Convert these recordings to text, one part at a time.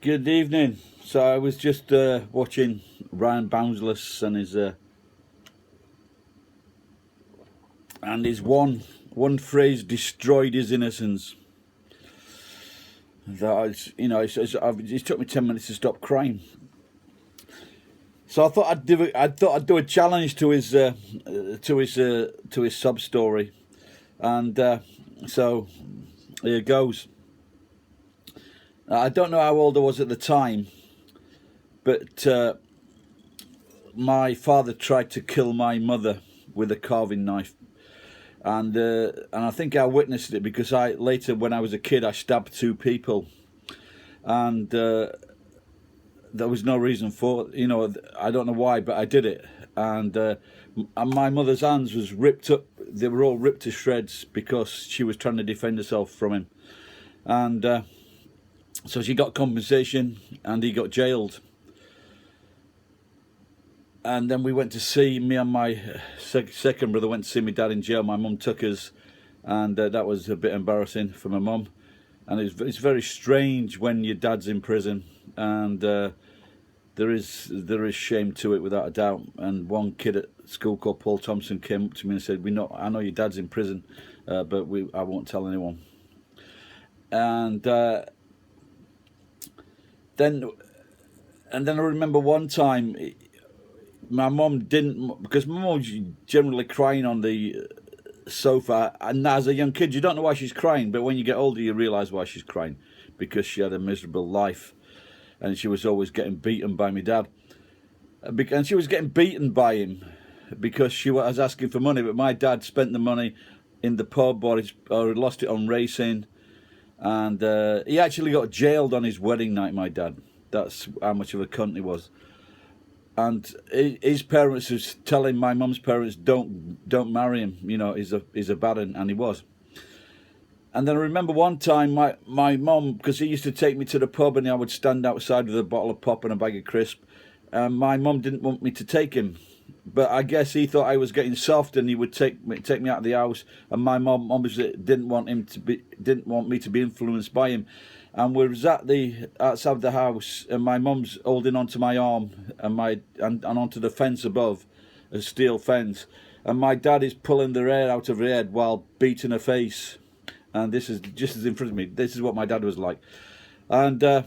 Good evening. So I was just watching Ryan Boundless and his one phrase destroyed his innocence. It took me 10 minutes to stop crying. So I thought I'd do a challenge to his sob story, and so here goes. I don't know how old I was at the time, but my father tried to kill my mother with a carving knife, and I think I witnessed it because later, when I was a kid, I stabbed two people, and there was no reason for it. I don't know why, but I did it, and my mother's hands was ripped up. They were all ripped to shreds because she was trying to defend herself from him, and so she got compensation, and he got jailed. And then me and my second brother went to see my dad in jail. My mum took us, and that was a bit embarrassing for my mum. And it's very strange when your dad's in prison, and there is shame to it without a doubt. And one kid at school called Paul Thompson came up to me and said, I know your dad's in prison, but I won't tell anyone." And then I remember one time, my mum didn't, because my mum was generally crying on the sofa, and as a young kid you don't know why she's crying, but when you get older you realise why she's crying, because she had a miserable life, and she was always getting beaten by my dad, and she was getting beaten by him because she was asking for money, but my dad spent the money in the pub, or lost it on racing, and he actually got jailed on his wedding night, my dad. That's how much of a cunt he was. And his parents was telling my mum's parents, don't marry him, he's a bad one, and he was. And then I remember one time my mum, because he used to take me to the pub, and I would stand outside with a bottle of pop and a bag of crisp, and my mum didn't want me to take him, but I guess he thought I was getting soft, and he would take me out of the house, and my mum obviously didn't want me to be influenced by him. And we was outside the house, and my mum's holding onto my arm and onto the fence above, a steel fence, and my dad is pulling the hair out of her head while beating her face. And this is just as in front of me. This is what my dad was like. And then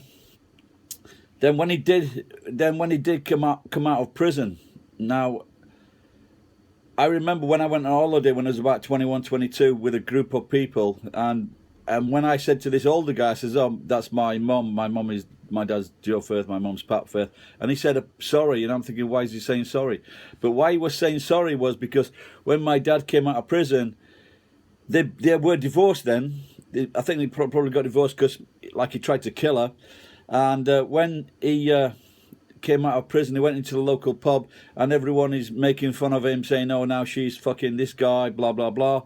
when he did come out of prison. Now, I remember when I went on holiday when I was about 21, 22 with a group of people, and when I said to this older guy, I says, "Oh, that's my mum. My dad's Joe Firth, my mum's Pat Firth." And he said, "Sorry." And I'm thinking, why is he saying sorry? But why he was saying sorry was because when my dad came out of prison, they were divorced then. I think they probably got divorced because, like, he tried to kill her. And when he came out of prison, he went into the local pub, and everyone is making fun of him, saying, "Oh, now she's fucking this guy, blah, blah, blah."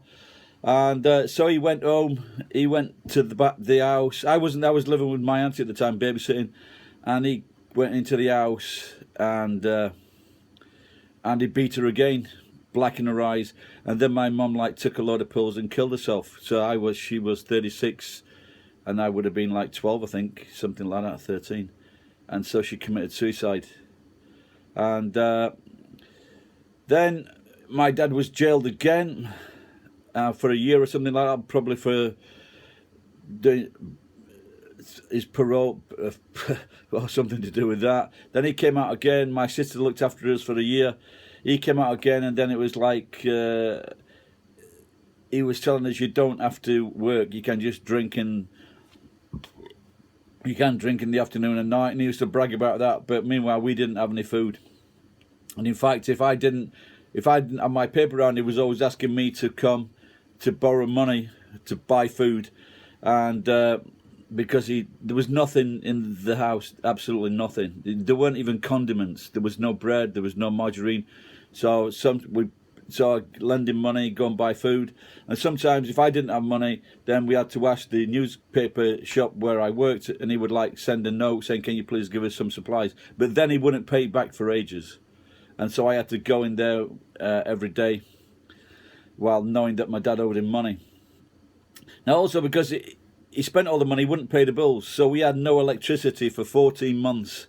And so he went home. He went to the house. I was living with my auntie at the time, babysitting, and he went into the house, and he beat her again, black in her eyes. And then my mum took a load of pills and killed herself. So she was 36, and I would have been 12, I think, something like that, 13. And so she committed suicide. And then my dad was jailed again for a year or something like that, probably for doing his parole or something to do with that. Then he came out again. My sister looked after us for a year. He came out again, and then it was he was telling us, you don't have to work, you can just drink in the afternoon and night, and he used to brag about that. But meanwhile, we didn't have any food. And in fact, if I didn't have my paper round, he was always asking me to come to borrow money to buy food, and because there was nothing in the house, absolutely nothing. There weren't even condiments. There was no bread. There was no margarine. So I'd lend him money, go and buy food. And sometimes, if I didn't have money, then we had to ask the newspaper shop where I worked, and he would send a note saying, "Can you please give us some supplies?" But then he wouldn't pay back for ages, and so I had to go in there every day, while knowing that my dad owed him money. Now, also because he spent all the money, wouldn't pay the bills, so we had no electricity for 14 months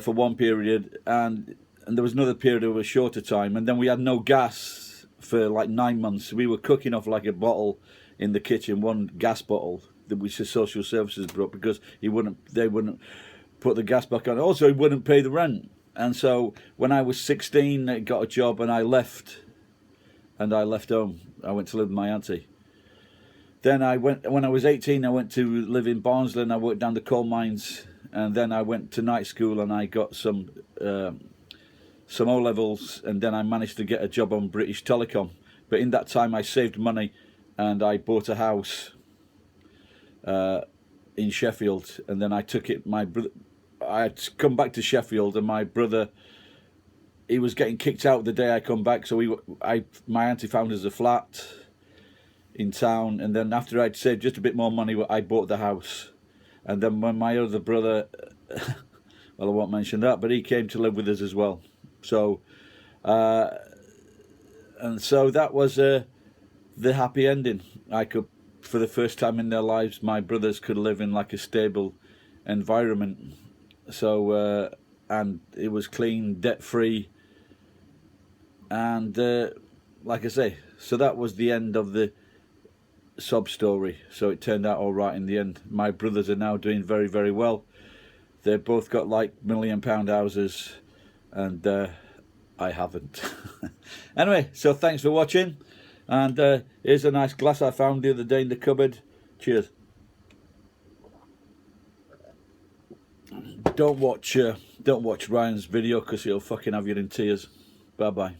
for one period, and there was another period of a shorter time, and then we had no gas for like 9 months. We were cooking off like a bottle in the kitchen, one gas bottle that we social services brought, because they wouldn't put the gas back on. Also, he wouldn't pay the rent. And so when I was 16, I got a job and I left home. I went to live with my auntie. Then when I was 18, I went to live in Barnsley and I worked down the coal mines. And then I went to night school and I got some O-levels, and then I managed to get a job on British Telecom. But in that time I saved money and I bought a house in Sheffield, and then I took it. I had come back to Sheffield, and my brother, he was getting kicked out the day I come back, so my auntie found us a flat in town, and then after I'd saved just a bit more money, I bought the house. And then when my other brother, well, I won't mention that, but he came to live with us as well. So, and so that was the happy ending. For the first time in their lives, my brothers could live in like a stable environment. So, and it was clean, debt-free, and like I say, so that was the end of the sob story. So it turned out all right in the end. My brothers are now doing very, very well. They've both got like £1 million houses, and I haven't. Anyway, so thanks for watching, and here's a nice glass I found the other day in the cupboard. Cheers. Don't watch Ryan's video, because he'll fucking have you in tears. Bye bye.